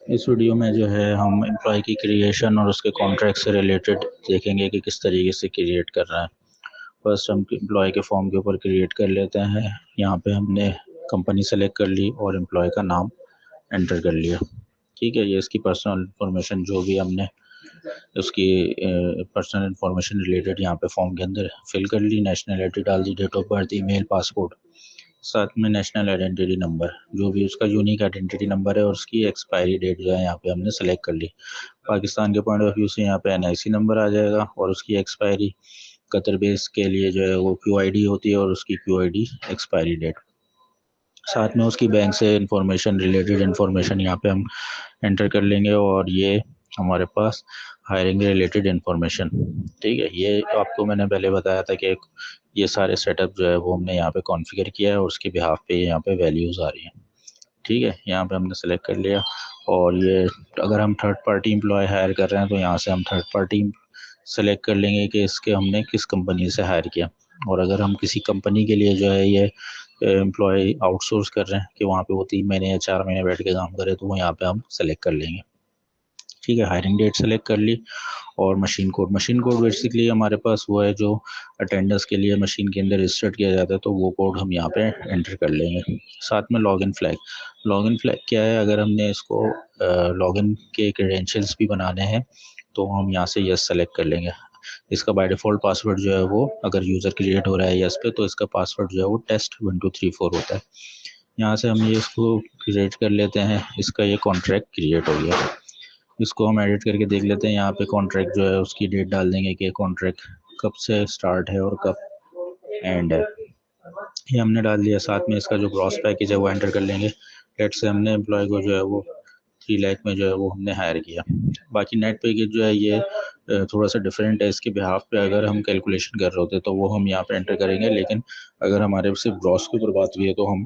इस वीडियो में जो है हम एम्प्लॉय की क्रिएशन और उसके कॉन्ट्रैक्ट से रिलेटेड देखेंगे कि किस तरीके से क्रिएट कर रहा है। फर्स्ट हम एम्प्लॉय के फॉर्म के ऊपर क्रिएट कर लेते हैं। यहाँ पे हमने कंपनी सेलेक्ट कर ली और एम्प्लॉय का नाम एंटर कर लिया। ठीक है, ये इसकी पर्सनल इन्फॉर्मेशन जो भी हमने उसकी पर्सनल इन्फॉर्मेशन रिलेटेड यहाँ पे फॉर्म के अंदर फिल कर ली। नेशनलिटी डाल दी, date of birth, email, passport, साथ में नेशनल आइडेंटिटी नंबर जो भी उसका यूनिक आइडेंटिटी नंबर है और उसकी एक्सपायरी डेट जो है यहाँ पे हमने सेलेक्ट कर ली। पाकिस्तान के पॉइंट ऑफ व्यू से यहाँ पे एनआईसी नंबर आ जाएगा और उसकी एक्सपायरी कतर बेस के लिए जो है वो क्यूआईडी होती है और उसकी क्यूआईडी एक्सपायरी डेट, साथ में उसकी बैंक से इंफॉर्मेशन रिलेटेड इंफॉर्मेशन यहाँ पे हम एंटर कर लेंगे। और ये हमारे पास हायरिंग रिलेटेड इंफॉर्मेशन। ठीक है, ये आपको मैंने पहले बताया था कि ये सारे सेटअप जो है वो हमने यहाँ पे कॉन्फ़िगर किया है और उसके बिहाफ पे यहाँ पे वैल्यूज़ आ रही हैं। ठीक है, यहाँ पे हमने सेलेक्ट कर लिया। और ये अगर हम थर्ड पार्टी एम्प्लॉय हायर कर रहे हैं तो यहाँ से हम थर्ड पार्टी सेलेक्ट कर लेंगे कि इसके हमने किस कंपनी से हायर किया। और अगर हम किसी कंपनी के लिए जो है ये एम्प्लॉय आउटसोर्स कर रहे हैं कि वहाँ पे वो 3 महीने या 4 महीने बैठ के काम करे तो वो यहाँ पे हम सेलेक्ट कर लेंगे। ठीक है, हायरिंग डेट सेलेक्ट कर ली। और मशीन कोड बेसिकली हमारे पास वो है जो अटेंडेंस के लिए मशीन के अंदर इंसर्ट किया जाता है, तो वो कोड हम यहाँ पे एंटर कर लेंगे। साथ में लॉगिन फ्लैग क्या है, अगर हमने इसको लॉगिन के क्रेडेंशियल्स भी बनाने हैं तो हम यहाँ से यस सेलेक्ट कर लेंगे। इसका बाय डिफ़ॉल्ट पासवर्ड जो है वो अगर यूज़र क्रिएट हो रहा है यस पे तो इसका पासवर्ड जो है वो test1234 होता है। यहाँ से हम ये इसको क्रिएट कर लेते हैं। इसका ये कॉन्ट्रैक्ट क्रिएट हो गया। इसको हम एडिट करके देख लेते हैं। यहाँ पे कॉन्ट्रैक्ट जो है उसकी डेट डाल देंगे कि कॉन्ट्रैक्ट कब से स्टार्ट है और कब एंड है, ये हमने डाल दिया। साथ में इसका जो ग्रॉस पैकेज है वो एंटर कर लेंगे। लेट से हमने एम्प्लॉय को जो है वो 3 लाख में जो है वो हमने हायर किया। बाकी नेट पैकेज जो है ये थोड़ा सा डिफरेंट है। इसके बिहाफ पे अगर हम कैलकुलेशन कर रहे होते तो वो हम यहाँ पे एंटर करेंगे, लेकिन अगर हमारे सिर्फ ग्रॉस के ऊपर बात हुई है तो हम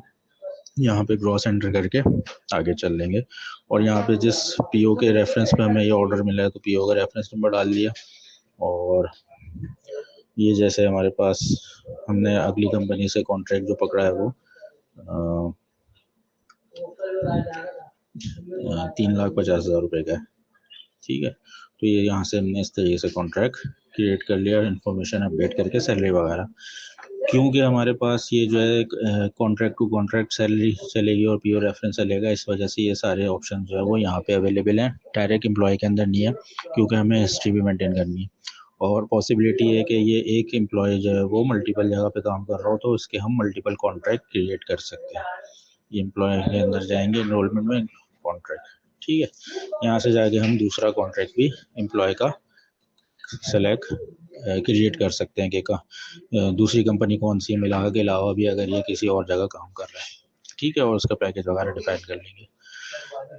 यहाँ पे ग्रॉस एंटर करके आगे चल लेंगे। और यहाँ पे जिस पीओ के रेफरेंस पे हमें ये ऑर्डर मिला है तो पीओ का रेफरेंस नंबर डाल दिया। और ये जैसे हमारे पास हमने अगली कंपनी से कॉन्ट्रैक्ट जो पकड़ा है वो 3,50,000 रुपये का है। ठीक है, तो ये यहाँ से हमने इस तरीके से कॉन्ट्रैक्ट क्रिएट कर लिया, इन्फॉर्मेशन अपडेट करके सैलरी वगैरह। क्योंकि हमारे पास ये जो है कॉन्ट्रैक्ट टू कॉन्ट्रैक्ट सैलरी चलेगी और पीओ रेफरेंस चलेगा, इस वजह से ये सारे ऑप्शन जो है वो यहाँ पे अवेलेबल हैं। डायरेक्ट एम्प्लॉय के अंदर नहीं है क्योंकि हमें हिस्ट्री भी मेंटेन करनी है। और पॉसिबिलिटी है कि ये एक एम्प्लॉय जो है वो मल्टीपल जगह पे काम कर रहा हो तो इसके हम मल्टीपल कॉन्ट्रैक्ट क्रिएट कर सकते हैं। ये एम्प्लॉय के अंदर जाएंगे एनरोलमेंट में, कॉन्ट्रैक्ट। ठीक है, यहाँ से जाके हम दूसरा कॉन्ट्रैक्ट भी एम्प्लॉय का सेलेक्ट क्रिएट कर सकते हैं कि दूसरी कंपनी कौन सी है, मिला के अलावा भी अगर ये किसी और जगह काम कर रहा है। ठीक है, और उसका पैकेज वगैरह डिफाइन कर लेंगे।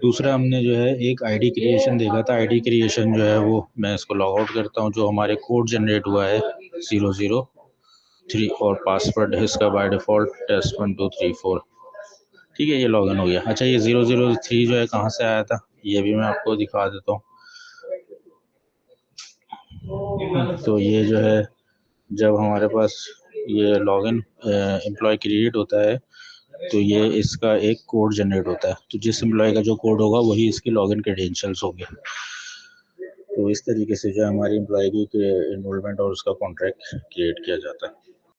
दूसरा हमने जो है एक आईडी क्रिएशन देखा था। आईडी क्रिएशन जो है वो मैं इसको लॉग आउट करता हूँ। जो हमारे कोड जनरेट हुआ है 003 और पासवर्ड है इसका बाय डिफ़ॉल्ट test1234। ठीक है, ये लॉगिन हो गया। अच्छा, ये 003 जो है कहाँ से आया था ये भी मैं आपको दिखा देता हूँ। तो ये जो है जब हमारे पास ये लॉगिन एम्प्लॉय क्रिएट होता है तो ये इसका एक कोड जनरेट होता है, तो जिस एम्प्लॉय का जो कोड होगा वही इसकी लॉगिन क्रेडेंशियल्स होंगे। तो इस तरीके से जो है हमारी एम्प्लॉय की एनरोलमेंट और उसका कॉन्ट्रैक्ट क्रिएट किया जाता है।